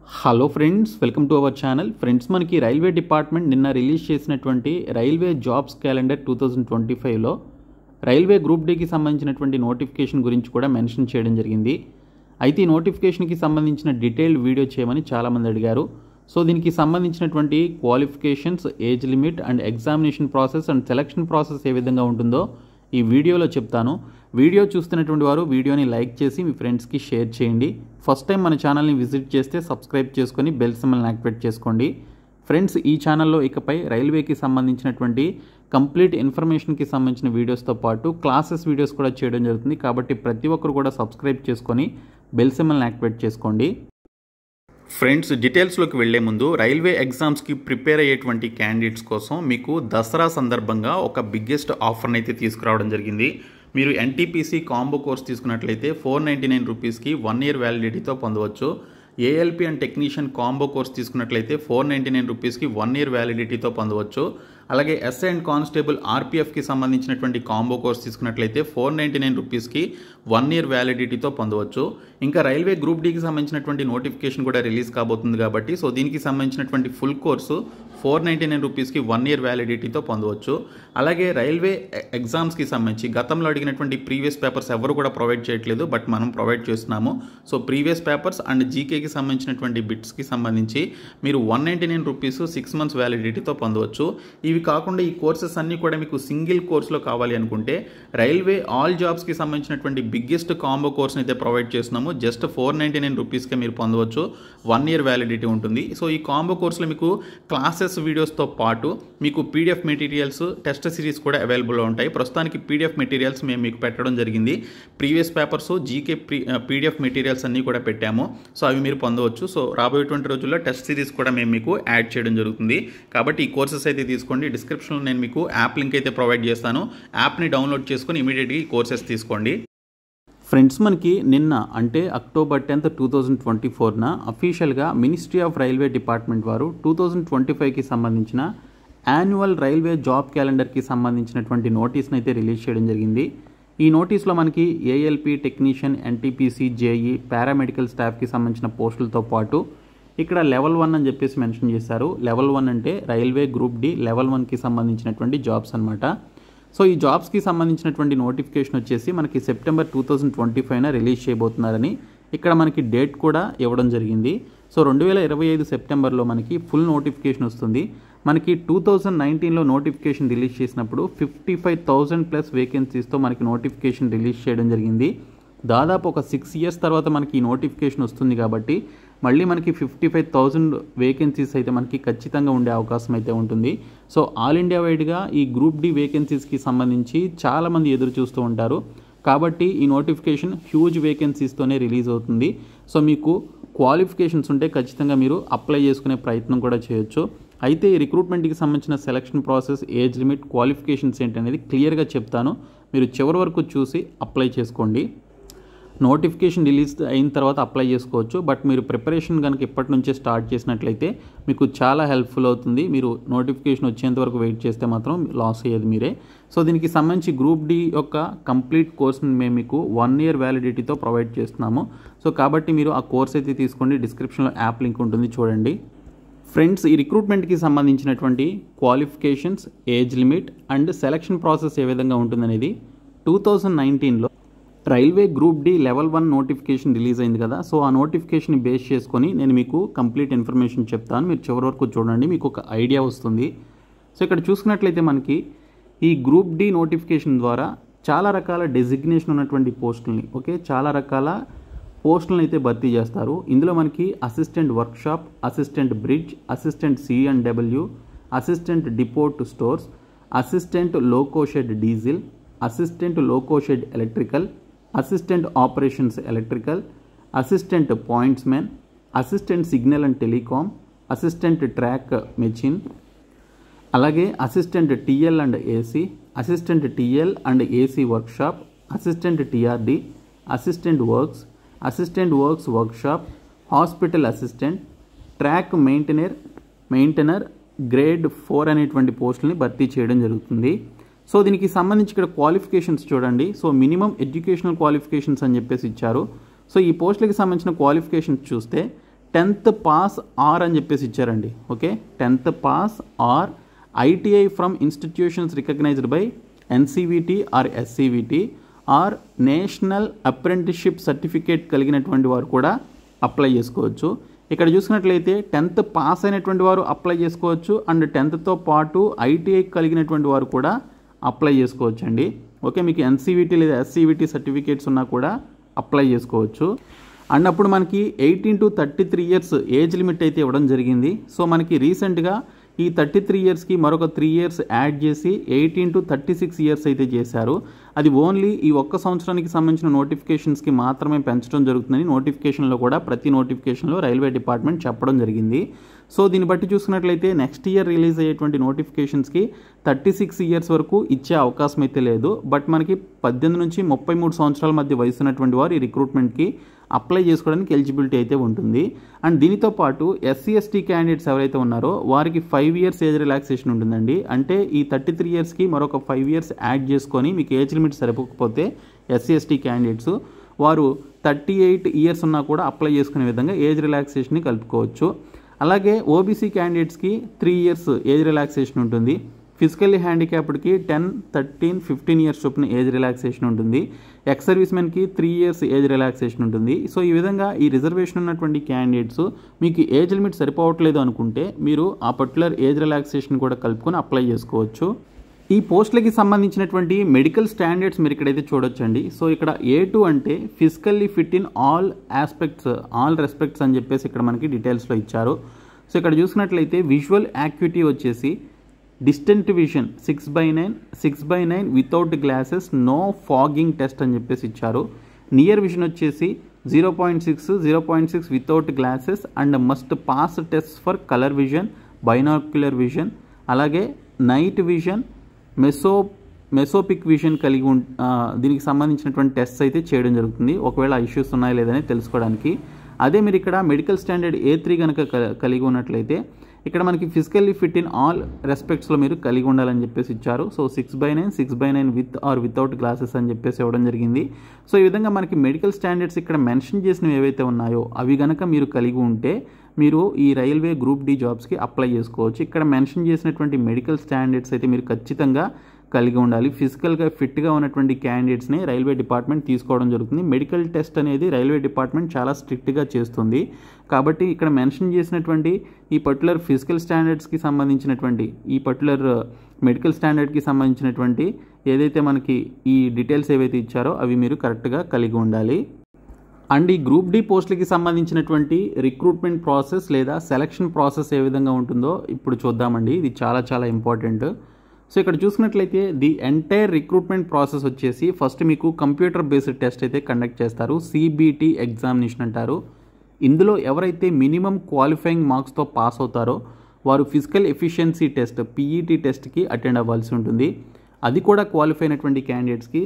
Hello friends, welcome to our channel. Friends, మనకి railway department నిన్న release చేసినటువంటి railway jobs calendar 2025లో railway group డీకి సంబంధించినటువంటి నోటిఫికేషన్ గురించి కూడా మెన్షన్ చేయడం జరిగింది. అయితే ఈ నోటిఫికేషన్కి సంబంధించిన డీటెయిల్డ్ వీడియో చేయమని చాలామంది అడిగారు. సో దీనికి సంబంధించినటువంటి qualifications, age limit and examination process and selection process ఏ విధంగా ఉంటుందో ఈ వీడియోలో చెప్తాను. వీడియో చూస్తున్నటువంటి వారు వీడియోని లైక్ చేసి మీ ఫ్రెండ్స్కి షేర్ చేయండి. ఫస్ట్ టైం మన ఛానల్ని విజిట్ చేస్తే సబ్స్క్రైబ్ చేసుకొని బెల్ సింబల్ని యాక్టివేట్ చేసుకోండి. ఫ్రెండ్స్, ఈ ఛానల్లో ఇకపై రైల్వేకి సంబంధించినటువంటి కంప్లీట్ ఇన్ఫర్మేషన్కి సంబంధించిన వీడియోస్తో పాటు క్లాసెస్ వీడియోస్ కూడా చేయడం జరుగుతుంది. కాబట్టి ప్రతి ఒక్కరు కూడా సబ్స్క్రైబ్ చేసుకొని బెల్ సింబల్ని యాక్టివేట్ చేసుకోండి. ఫ్రెండ్స్, డీటెయిల్స్లోకి వెళ్లే ముందు రైల్వే ఎగ్జామ్స్కి ప్రిపేర్ అయ్యేటువంటి క్యాండిడేట్స్ కోసం మీకు దసరా సందర్భంగా ఒక బిగ్గెస్ట్ ఆఫర్ని అయితే తీసుకురావడం జరిగింది. మీరు ఎన్టీపీసీ కాంబో కోర్స్ తీసుకున్నట్లయితే 499 రూపీస్కి 1 year వ్యాలిడిటీతో పొందవచ్చు. ALP and technician combo course తీసుకున్నట్లయితే 499 రూపీస్కి 1 year వ్యాలిడిటీతో పొందవచ్చు. అలాగే ఎస్ఐ అండ్ కానిస్టేబుల్ ఆర్పీఎఫ్కి సంబంధించినటువంటి కాంబో కోర్స్ తీసుకున్నట్లయితే 499 రూపీస్కి 1 year వ్యాలిడిటీతో పొందవచ్చు. ఇంకా రైల్వే గ్రూప్ డీకి సంబంధించినటువంటి నోటిఫికేషన్ కూడా రిలీజ్ కాబోతుంది కాబట్టి సో దీనికి సంబంధించినటువంటి ఫుల్ కోర్సు 499 రూపీస్కి 1 year వ్యాలిడిటీతో పొందవచ్చు. అలాగే రైల్వే ఎగ్జామ్స్కి సంబంధించి గతంలో అడిగినటువంటి ప్రీవియస్ పేపర్స్ ఎవరు కూడా ప్రొవైడ్ చేయట్లేదు, బట్ మనం ప్రొవైడ్ చేస్తున్నాము. సో ప్రీవియస్ పేపర్స్ అండ్ జీకేకి సంబంధించినటువంటి బిట్స్కి సంబంధించి మీరు 199 రూపీస్ 6 months వ్యాలిడిటీతో పొందవచ్చు. ఇవి కాకుండా ఈ కోర్సెస్ అన్నీ కూడా మీకు సింగిల్ కోర్సులో కావాలి అనుకుంటే రైల్వే ఆల్ జాబ్స్కి సంబంధించినటువంటి బిగ్గెస్ట్ కాంబో కోర్స్ని అయితే ప్రొవైడ్ చేస్తున్నాము. జస్ట్ 499 రూపీస్కే మీరు పొందవచ్చు. 1 year వ్యాలిడిటీ ఉంటుంది. సో ఈ కాంబో కోర్సులో మీకు క్లాసెస్ వీడియోస్తో పాటు మీకు పీడిఎఫ్ మెటీరియల్స్, టెస్ట్ సిరీస్ కూడా అవైలబుల్లో ఉంటాయి. ప్రస్తుతానికి పీడిఎఫ్ మెటీరియల్స్ మేము మీకు పెట్టడం జరిగింది. Previous papers, GK PDF materials అన్నీ కూడా పెట్టాము. సో అవి మీరు పొందవచ్చు. సో రాబోయేటువంటి రోజుల్లో టెస్ట్ సిరీస్ కూడా మేము మీకు యాడ్ చేయడం జరుగుతుంది. కాబట్టి ఈ కోర్సెస్ అయితే తీసుకోండి. డిస్క్రిప్షన్లో నేను మీకు యాప్ లింక్ అయితే ప్రొవైడ్ చేస్తాను. యాప్ని డౌన్లోడ్ చేసుకొని ఇమీడియట్గా ఈ కోర్సెస్ తీసుకోండి. ఫ్రెండ్స్, మనకి నిన్న అంటే అక్టోబర్ 10th 2024న అఫీషియల్గా మినిస్ట్రీ ఆఫ్ రైల్వే డిపార్ట్మెంట్ వారు 2025కి సంబంధించిన యాన్యువల్ రైల్వే జాబ్ క్యాలెండర్కి సంబంధించినటువంటి నోటీస్ని అయితే రిలీజ్ చేయడం జరిగింది. ఈ నోటీస్లో మనకి ALP, technician, NTPC, JEE, paramedical స్టాఫ్కి సంబంధించిన పోస్టులతో పాటు ఇక్కడ లెవెల్ 1 అని చెప్పేసి మెన్షన్ చేశారు. లెవెల్ 1 అంటే రైల్వే గ్రూప్ డి లెవెల్ 1కి సంబంధించినటువంటి జాబ్స్ అనమాట. సో ఈ జాబ్స్కి సంబంధించినటువంటి నోటిఫికేషన్ వచ్చేసి మనకి సెప్టెంబర్ 2025న రిలీజ్ చేయబోతున్నారని ఇక్కడ మనకి డేట్ కూడా ఇవ్వడం జరిగింది. సో 2025 సెప్టెంబర్లో మనకి ఫుల్ నోటిఫికేషన్ వస్తుంది. మనకి 2019లో నోటిఫికేషన్ రిలీజ్ చేసినప్పుడు 55,000+ వేకెన్సీస్తో మనకి నోటిఫికేషన్ రిలీజ్ చేయడం జరిగింది. దాదాపు ఒక 6 years తర్వాత మనకి ఈ నోటిఫికేషన్ వస్తుంది కాబట్టి మళ్ళీ మనకి 55,000 వేకెన్సీస్ అయితే మనకి ఖచ్చితంగా ఉండే అవకాశం అయితే ఉంటుంది. సో ఆల్ ఇండియా వైడ్గా ఈ గ్రూప్ డి వేకెన్సీస్కి సంబంధించి చాలామంది ఎదురు చూస్తూ ఉంటారు. కాబట్టి ఈ నోటిఫికేషన్ హ్యూజ్ వేకెన్సీస్తోనే రిలీజ్ అవుతుంది. సో మీకు క్వాలిఫికేషన్స్ ఉంటే ఖచ్చితంగా మీరు అప్లై చేసుకునే ప్రయత్నం కూడా చేయొచ్చు. అయితే ఈ రిక్రూట్మెంట్కి సంబంధించిన selection process, age limit, qualifications ఏంటనేది క్లియర్గా చెప్తాను. మీరు చివరి వరకు చూసి అప్లై చేసుకోండి. నోటిఫికేషన్ రిలీజ్ అయిన తర్వాత అప్లై చేసుకోవచ్చు, బట్ మీరు ప్రిపరేషన్ కనుక ఇప్పటి నుంచే స్టార్ట్ చేసినట్లయితే మీకు చాలా హెల్ప్ఫుల్ అవుతుంది. మీరు నోటిఫికేషన్ వచ్చేంత వరకు వెయిట్ చేస్తే మాత్రం లాస్ అయ్యేది మీరే. సో దీనికి సంబంధించి గ్రూప్ డి యొక్క కంప్లీట్ కోర్స్ని మేము మీకు 1 year వ్యాలిడిటీతో ప్రొవైడ్ చేస్తున్నాము. సో కాబట్టి మీరు ఆ కోర్స్ అయితే తీసుకోండి. డిస్క్రిప్షన్లో యాప్ లింక్ ఉంటుంది, చూడండి. ఫ్రెండ్స్, ఈ రిక్రూట్మెంట్కి సంబంధించినటువంటి qualifications, age limit and selection process ఏ విధంగా ఉంటుందనేది 2019లో railway group D level 1 notification release అయింది కదా. సో ఆ నోటిఫికేషన్ బేస్ చేసుకొని నేను మీకు కంప్లీట్ ఇన్ఫర్మేషన్ చెప్తాను. మీరు చివరి వరకు చూడండి, మీకు ఒక ఐడియా వస్తుంది. సో ఇక్కడ చూసుకున్నట్లయితే మనకి ఈ గ్రూప్ డి నోటిఫికేషన్ ద్వారా చాలా రకాల డెసిగ్నేషన్ ఉన్నటువంటి పోస్టులని, చాలా రకాల పోస్టులను అయితే భర్తీ చేస్తారు. ఇందులో మనకి assistant workshop, assistant bridge, assistant C&W, assistant depot stores, assistant loco shed diesel, assistant loco shed electrical, assistant operations electrical, assistant pointsmen, assistant signal and telecom, assistant track machine, అలాగే assistant TL and AC, assistant TL and AC workshop, assistant TRD, assistant works workshop, hospital assistant, track maintainer grade 4 అనేటువంటి పోస్టులని భర్తీ చేయడం జరుగుతుంది. So దీనికి సంబంధించి ఇక్కడ qualifications చూడండి. So minimum educational qualifications అని చెప్పేసి ఇచ్చారు. సో ఈ పోస్టులకి సంబంధించిన క్వాలిఫికేషన్స్ చూస్తే 10th పాస్ ఆర్ అని చెప్పేసి ఇచ్చారండి. Okay, 10th pass or ITI from institutions recognised by NCVT or SCVT or national apprenticeship certificate కలిగినటువంటి వారు కూడా అప్లై చేసుకోవచ్చు. ఇక్కడ చూసినట్లయితే 10th పాస్ అయినటువంటి వారు అప్లై చేసుకోవచ్చు అండ్ 10thతో పాటు ఐటీఐ కలిగినటువంటి వారు కూడా అప్లై చేసుకోవచ్చు అండి. ఓకే, మీకు ఎన్సీవీటీ లేదా ఎస్సీవీటీ సర్టిఫికేట్స్ ఉన్నా కూడా అప్లై చేసుకోవచ్చు. అండ్ అప్పుడు మనకి 18 to 33 years ఏజ్ లిమిట్ అయితే ఇవ్వడం జరిగింది. సో మనకి రీసెంట్గా ఈ 33 yearsకి మరొక 3 years యాడ్ చేసి 18 to 36 years అయితే చేశారు. అది ఓన్లీ ఈ ఒక్క సంవత్సరానికి సంబంధించిన నోటిఫికేషన్స్కి మాత్రమే పెంచడం జరుగుతుందని నోటిఫికేషన్లో కూడా ప్రతి నోటిఫికేషన్లో రైల్వే డిపార్ట్మెంట్ చెప్పడం జరిగింది. సో దీన్ని బట్టి చూసుకున్నట్లయితే నెక్స్ట్ ఇయర్ రిలీజ్ అయ్యేటువంటి నోటిఫికేషన్స్కి 36 years వరకు ఇచ్చే అవకాశం అయితే లేదు. బట్ మనకి 18 నుంచి 33 సంవత్సరాల మధ్య వయసు ఉన్నటువంటి వారు ఈ రిక్రూట్మెంట్కి అప్లై చేసుకోవడానికి ఎలిజిబిలిటీ అయితే ఉంటుంది. అండ్ దీనితో పాటు ఎస్సీ ఎస్టీ క్యాండిడేట్స్ ఎవరైతే ఉన్నారో వారికి 5 years ఏజ్ రిలాక్సేషన్ ఉంటుందండి. అంటే ఈ 33 yearsకి మరొక 5 years యాడ్ చేసుకొని మీకు ఏజ్ లిమిట్ సరిపోకపోతే ఎస్సీ ఎస్టీ క్యాండిడేట్స్ వారు 38 years ఉన్నా కూడా అప్లై చేసుకునే విధంగా ఏజ్ రిలాక్సేషన్ని కలుపుకోవచ్చు. అలాగే ఓబీసీ క్యాండిడేట్స్కి 3 years ఏజ్ రిలాక్సేషన్ ఉంటుంది. ఫిజికల్లీ హ్యాండిక్యాప్డ్కి 10, 13, 15 years చొప్పున ఏజ్ రిలాక్సేషన్ ఉంటుంది. ఎక్స్ సర్వీస్ మెన్కి 3 years ఏజ్ రిలాక్సేషన్ ఉంటుంది. సో ఈ విధంగా ఈ రిజర్వేషన్ ఉన్నటువంటి క్యాండిడేట్స్ మీకు ఏజ్ లిమిట్ సరిపోవట్లేదు అనుకుంటే మీరు ఆ పర్టికులర్ ఏజ్ రిలాక్సేషన్ కూడా కలుపుకొని అప్లై చేసుకోవచ్చు. ఈ పోస్టులకి సంబంధించినటువంటి మెడికల్ స్టాండర్డ్స్ మీరు ఇక్కడైతే చూడొచ్చండి. సో ఇక్కడ A2 అంటే physically fit in all respects అని చెప్పేసి ఇక్కడ మనకి డీటెయిల్స్లో ఇచ్చారు. సో ఇక్కడ చూసినట్లయితే విజువల్ యాక్యుటీ వచ్చేసి distant vision 6/9 without glasses, no fogging test అని చెప్పేసి ఇచ్చారు. నియర్ విజన్ వచ్చేసి 0.6 without glasses and must pass test for colour vision, binocular vision, అలాగే నైట్ విజన్, మెసోపిక్ విజన్ కలిగి దీనికి సంబంధించినటువంటి టెస్ట్ అయితే చేయడం జరుగుతుంది ఒకవేళ ఇష్యూస్ ఉన్నాయా లేదని తెలుసుకోవడానికి. అదే మీరు ఇక్కడ మెడికల్ స్టాండర్డ్ A3 కనుక కలిగి ఉన్నట్లయితే ఇక్కడ మనకి ఫిజికల్లీ ఫిట్ ఇన్ ఆల్ రెస్పెక్ట్స్లో మీరు కలిగి ఉండాలని చెప్పేసి ఇచ్చారు. So 6/9 with or without glasses అని చెప్పేసి ఇవ్వడం జరిగింది. సో ఈ విధంగా మనకి మెడికల్ స్టాండర్డ్స్ ఇక్కడ మెన్షన్ చేసినవి ఏవైతే ఉన్నాయో అవి కనుక మీరు కలిగి ఉంటే మీరు ఈ రైల్వే గ్రూప్ డి జాబ్స్కి అప్లై చేసుకోవచ్చు. ఇక్కడ మెన్షన్ చేసినటువంటి మెడికల్ స్టాండర్డ్స్ అయితే మీరు ఖచ్చితంగా కలిగి ఉండాలి. ఫిజికల్గా ఫిట్గా ఉన్నటువంటి క్యాండిడేట్స్ని రైల్వే డిపార్ట్మెంట్ తీసుకోవడం జరుగుతుంది. మెడికల్ టెస్ట్ అనేది రైల్వే డిపార్ట్మెంట్ చాలా స్ట్రిక్ట్గా చేస్తుంది. కాబట్టి ఇక్కడ మెన్షన్ చేసినటువంటి ఈ పర్టికులర్ ఫిజికల్ స్టాండర్డ్స్కి సంబంధించినటువంటి ఈ పర్టికులర్ మెడికల్ స్టాండర్డ్కి సంబంధించినటువంటి ఏదైతే మనకి ఈ డీటెయిల్స్ ఏవైతే ఇచ్చారో అవి మీరు కరెక్ట్గా కలిగి ఉండాలి. అండ్ ఈ గ్రూప్ డి పోస్టులకి సంబంధించినటువంటి రిక్రూట్మెంట్ ప్రాసెస్ లేదా సెలక్షన్ ప్రాసెస్ ఏ విధంగా ఉంటుందో ఇప్పుడు చూద్దామండి. ఇది చాలా ఇంపార్టెంట్. సో ఇక్కడ చూసినట్లయితే ది ఎంటైర్ రిక్రూట్మెంట్ ప్రాసెస్ వచ్చేసి ఫస్ట్ మీకు కంప్యూటర్ బేస్డ్ టెస్ట్ అయితే కండక్ట్ చేస్తారు. CBT ఎగ్జామినేషన్ అంటారు. ఇందులో ఎవరైతే మినిమం క్వాలిఫైయింగ్ మార్క్స్తో పాస్ అవుతారో వారు ఫిజికల్ ఎఫిషియన్సీ టెస్ట్ PET టెస్ట్కి అటెండ్ అవ్వాల్సి ఉంటుంది. అది కూడా క్వాలిఫై అయినటువంటి క్యాండిడేట్స్కి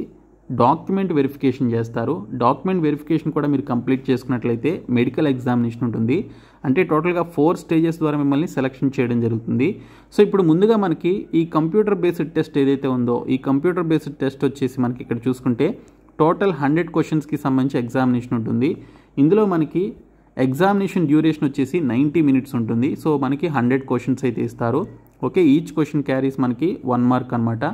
డాక్యుమెంట్ వెరిఫికేషన్ చేస్తారు. డాక్యుమెంట్ వెరిఫికేషన్ కూడా మీరు కంప్లీట్ చేసుకున్నట్లయితే మెడికల్ ఎగ్జామినేషన్ ఉంటుంది. అంటే టోటల్గా 4 stages ద్వారా మిమ్మల్ని సెలెక్షన్ చేయడం జరుగుతుంది. సో ఇప్పుడు ముందుగా మనకి ఈ కంప్యూటర్ బేస్డ్ టెస్ట్ ఏదైతే ఉందో ఈ కంప్యూటర్ బేస్డ్ టెస్ట్ వచ్చేసి మనకి ఇక్కడ చూసుకుంటే టోటల్ 100 questions సంబంధించి ఎగ్జామినేషన్ ఉంటుంది. ఇందులో మనకి ఎగ్జామినేషన్ డ్యూరేషన్ వచ్చేసి 90 minutes ఉంటుంది. సో మనకి 100 questions అయితే ఇస్తారు. ఓకే, ఈచ్ క్వశ్చన్ క్యారీస్ మనకి 1 mark అనమాట.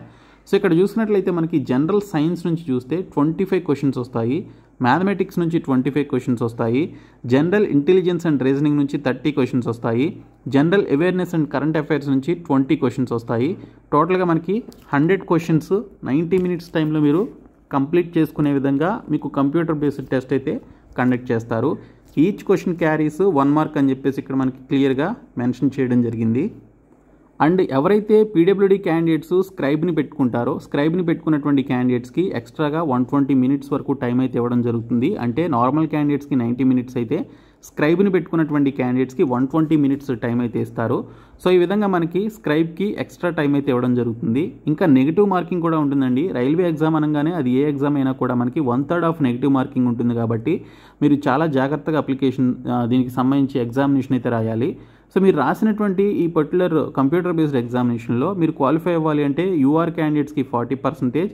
సో ఇక్కడ చూసినట్లయితే మనకి జనరల్ సైన్స్ నుంచి చూస్తే 25 questions వస్తాయి, మ్యాథమెటిక్స్ నుంచి 25 questions వస్తాయి, జనరల్ ఇంటెలిజెన్స్ అండ్ రీజనింగ్ నుంచి 30 questions వస్తాయి, general awareness and current affairs నుంచి 20 questions వస్తాయి. టోటల్గా మనకి 100 questions 90 minutes టైంలో మీరు కంప్లీట్ చేసుకునే విధంగా మీకు కంప్యూటర్ బేస్డ్ టెస్ట్ అయితే కండక్ట్ చేస్తారు. ఈచ్ క్వశ్చన్ క్యారీస్ 1 mark అని చెప్పేసి ఇక్కడ మనకి క్లియర్గా మెన్షన్ చేయడం జరిగింది. అండ్ ఎవరైతే PWD క్యాండిడేట్స్ స్క్రైబ్ని పెట్టుకున్నటువంటి క్యాండిడేట్స్కి ఎక్స్ట్రాగా 120 minutes వరకు టైం అయితే ఇవ్వడం జరుగుతుంది. అంటే నార్మల్ క్యాండిడేట్స్కి 90 minutes అయితే స్క్రైబ్ని పెట్టుకున్నటువంటి క్యాండిడేట్స్కి 120 minutes టైం అయితే ఇస్తారు. సో ఈ విధంగా మనకి స్క్రైబ్కి ఎక్స్ట్రా టైం అయితే ఇవ్వడం జరుగుతుంది. ఇంకా నెగిటివ్ మార్కింగ్ కూడా ఉంటుందండి. రైల్వే ఎగ్జామ్ అనగానే అది ఏ ఎగ్జామ్ అయినా కూడా మనకి 1/3 ఆఫ్ నెగిటివ్ మార్కింగ్ ఉంటుంది. కాబట్టి మీరు చాలా జాగ్రత్తగా అప్లికేషన్ దీనికి సంబంధించి ఎగ్జామినేషన్ అయితే రాయాలి. సో మీరు రాసినటువంటి ఈ పర్టికులర్ కంప్యూటర్ బేస్డ్ ఎగ్జామినేషన్లో మీరు క్వాలిఫై అవ్వాలి అంటే UR క్యాండిడేట్స్కి 40%,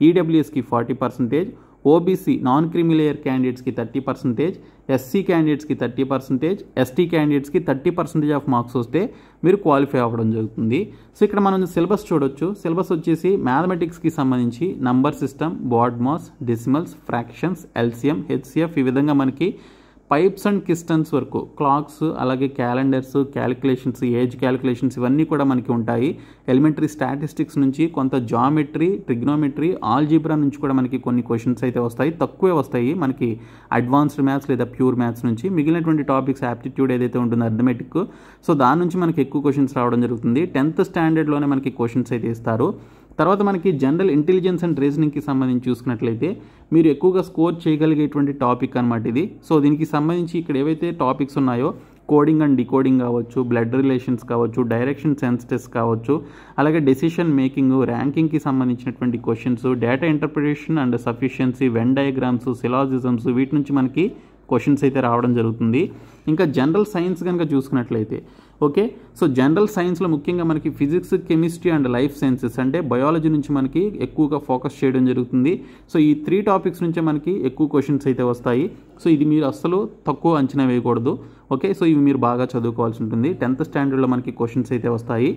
EWSకి 40%, OBC నాన్ క్రీమీ లేయర్ క్యాండిడేట్స్కి 30%, ఎస్సీ క్యాండిడేట్స్కి 30%, ఎస్టీ క్యాండిడేట్స్కి 30% ఆఫ్ మార్క్స్ వస్తే మీరు క్వాలిఫై అవ్వడం జరుగుతుంది. సో ఇక్కడ మనం సిలబస్ చూడొచ్చు. సిలబస్ వచ్చేసి మ్యాథమెటిక్స్కి సంబంధించి number system, BODMAS, decimals, fractions, LCM, HCF ఈ విధంగా మనకి పైప్స్ అండ్ కిస్టన్స్ వరకు క్లాక్స్, అలాగే క్యాలెండర్స్, క్యాలిక్యులేషన్స్, ఏజ్ క్యాలిక్యులేషన్స్ ఇవన్నీ కూడా మనకి ఉంటాయి. ఎలిమెంటరీ స్టాటిస్టిక్స్ నుంచి కొంత జామెట్రీ, ట్రిగ్నోమెట్రీ, ఆల్జీబ్రా నుంచి కూడా మనకి కొన్ని క్వశ్చన్స్ అయితే వస్తాయి. తక్కువే వస్తాయి మనకి అడ్వాన్స్డ్ మ్యాథ్స్ లేదా ప్యూర్ మ్యాథ్స్ నుంచి. మిగిలినటువంటి టాపిక్స్ యాప్టిట్యూడ్ ఏదైతే ఉంటుందో అర్థమెటిక్, సో దాని నుంచి మనకి ఎక్కువ క్వశ్చన్స్ రావడం జరుగుతుంది. 10th స్టాండర్డ్లోనే మనకి క్వశ్చన్స్ అయితే ఇస్తారు. తర్వాత మనకి జనరల్ ఇంటెలిజెన్స్ అండ్ రీజనింగ్కి సంబంధించి చూసుకున్నట్లయితే మీరు ఎక్కువగా స్కోర్ చేయగలిగేటువంటి టాపిక్ అనమాట ఇది. సో దీనికి సంబంధించి ఇక్కడ ఏవైతే టాపిక్స్ ఉన్నాయో కోడింగ్ అండ్ డికోడింగ్ కావచ్చు, బ్లడ్ రిలేషన్స్ కావచ్చు, డైరెక్షన్ సెన్స్ టెస్ట్ కావచ్చు, అలాగే డెసిషన్ మేకింగ్, ర్యాంకింగ్కి సంబంధించినటువంటి questions, data interpretation and sufficiency, Venn diagrams, syllogisms వీటి నుంచి మనకి క్వశ్చన్స్ అయితే రావడం జరుగుతుంది. ఇంకా జనరల్ సైన్స్ కనుక చూసుకున్నట్లయితే ఓకే, సో జనరల్ సైన్స్లో ముఖ్యంగా మనకి physics, chemistry and life sciences అంటే బయాలజీ నుంచి మనకి ఎక్కువగా ఫోకస్ చేయడం జరుగుతుంది. సో ఈ 3 టాపిక్స్ నుంచే మనకి ఎక్కువ క్వశ్చన్స్ అయితే వస్తాయి. సో ఇది మీరు అస్సలు తక్కువ అంచనా వేయకూడదు. ఓకే, సో ఇవి మీరు బాగా చదువుకోవాల్సి ఉంటుంది. 10th స్టాండర్డ్లో మనకి క్వశ్చన్స్ అయితే వస్తాయి.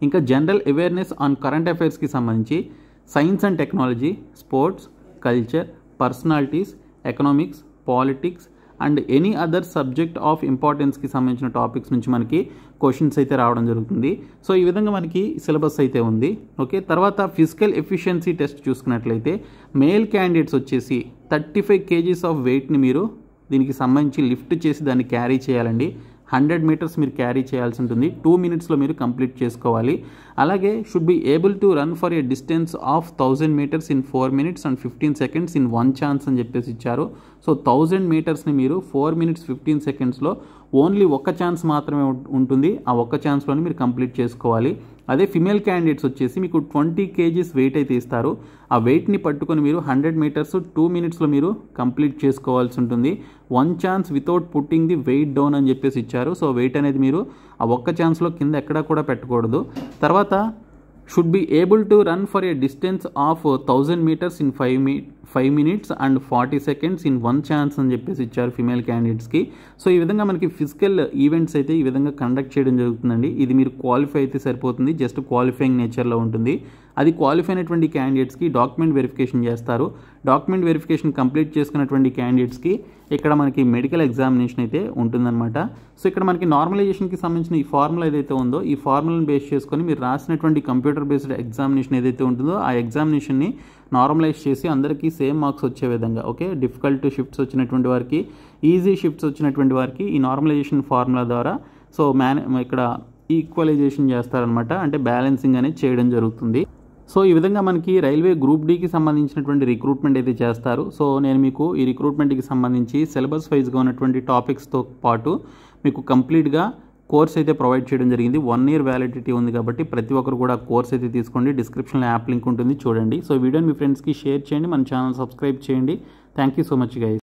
ఇంకా జనరల్ అవేర్నెస్ ఆన్ కరెంట్ అఫైర్స్కి సంబంధించి science and technology, sports, culture, personalities, economics, politics and any other subject of ఇంపార్టెన్స్కి సంబంధించిన టాపిక్స్ నుంచి మనకి క్వశ్చన్స్ అయితే రావడం జరుగుతుంది. సో ఈ విధంగా మనకి సిలబస్ అయితే ఉంది. ఓకే, తర్వాత ఫిజికల్ ఎఫిషియన్సీ టెస్ట్ చూసుకున్నట్లయితే మేల్ క్యాండిడేట్స్ వచ్చేసి 35 kgs ఆఫ్ వెయిట్ని మీరు దీనికి సంబంధించి లిఫ్ట్ చేసి దాన్ని క్యారీ చేయాలండి. 100 meters మీరు క్యారీ చేయాల్సి ఉంటుంది. 2 minutesలో మీరు కంప్లీట్ చేసుకోవాలి. అలాగే should be able to run for a distance of 1000 meters in 4 minutes and 15 seconds in 1 chance అని చెప్పేసి ఇచ్చారు. సో 1000 metersని మీరు 4 minutes 15 secondsలో ఓన్లీ ఒక్క ఛాన్స్ మాత్రమే ఉంటుంది. ఆ ఒక్క ఛాన్స్లోనే మీరు కంప్లీట్ చేసుకోవాలి. అదే ఫిమేల్ క్యాండిడేట్స్ వచ్చేసి మీకు 20 kgs వెయిట్ అయితే ఇస్తారు. ఆ వెయిట్ని పట్టుకొని మీరు 100 meters 2 minutesలో మీరు కంప్లీట్ చేసుకోవాల్సి ఉంటుంది. 1 chance without putting the weight down అని చెప్పేసి ఇచ్చారు. సో వెయిట్ అనేది మీరు ఆ ఒక్క ఛాన్స్లో కింద ఎక్కడా కూడా పెట్టకూడదు. తర్వాత should be able to run for a distance of 1000 meters in 5 minutes and 40 seconds in 1 chance అని చెప్పేసి ఇచ్చారు ఫిమేల్ క్యాండిడేట్స్కి. సో ఈ విధంగా మనకి ఫిజికల్ ఈవెంట్స్ అయితే ఈ విధంగా కండక్ట్ చేయడం జరుగుతుందండి. ఇది మీరు క్వాలిఫై అయితే సరిపోతుంది, జస్ట్ క్వాలిఫైయింగ్ నేచర్లో ఉంటుంది. అది క్వాలిఫై అయినటువంటి క్యాండిడేట్స్కి డాక్యుమెంట్ వెరిఫికేషన్ చేస్తారు. డాక్యుమెంట్ వెరిఫికేషన్ కంప్లీట్ చేసుకున్నటువంటి క్యాండిడేట్స్కి ఇక్కడ మనకి మెడికల్ ఎగ్జామినేషన్ అయితే ఉంటుందన్నమాట. సో ఇక్కడ మనకి నార్మలైజేషన్కి సంబంధించిన ఈ ఫార్ములా ఏదైతే ఉందో ఈ ఫార్ములాని బేస్ చేసుకొని మీరు రాసినటువంటి కంప్యూటర్ బేస్డ్ ఎగ్జామినేషన్ ఏదైతే ఉంటుందో ఆ ఎగ్జామినేషన్ని నార్మలైజ్ చేసి అందరికీ సేమ్ మార్క్స్ వచ్చే విధంగా, ఓకే, డిఫికల్ట్ షిఫ్ట్స్ వచ్చినటువంటి వారికి, ఈజీ షిఫ్ట్స్ వచ్చినటువంటి వారికి ఈ నార్మలైజేషన్ ఫార్ములా ద్వారా సో ఇక్కడ ఈక్వలైజేషన్ చేస్తారనమాట. అంటే బ్యాలెన్సింగ్ అనేది చేయడం జరుగుతుంది. సో ఈ విధంగా మనకి రైల్వే గ్రూప్ డీకి సంబంధించినటువంటి రిక్రూట్మెంట్ అయితే చేస్తారు. సో నేను మీకు ఈ రిక్రూట్మెంట్కి సంబంధించి సిలబస్ వైజ్గా ఉన్నటువంటి టాపిక్స్తో పాటు మీకు కంప్లీట్గా కోర్స్ అయితే ప్రొవైడ్ చేయడం జరిగింది. 1 year వ్యాలిడిటీ ఉంది కాబట్టి ప్రతి ఒక్కరు కూడా కోర్స్ అయితే తీసుకోండి. డిస్క్రిప్షన్లో యాప్ లింక్ ఉంటుంది, చూడండి. సో వీడియోని మీ ఫ్రెండ్స్కి షేర్ చేయండి, మన ఛానల్ సబ్స్క్రైబ్ చేయండి. Thank you so much guys.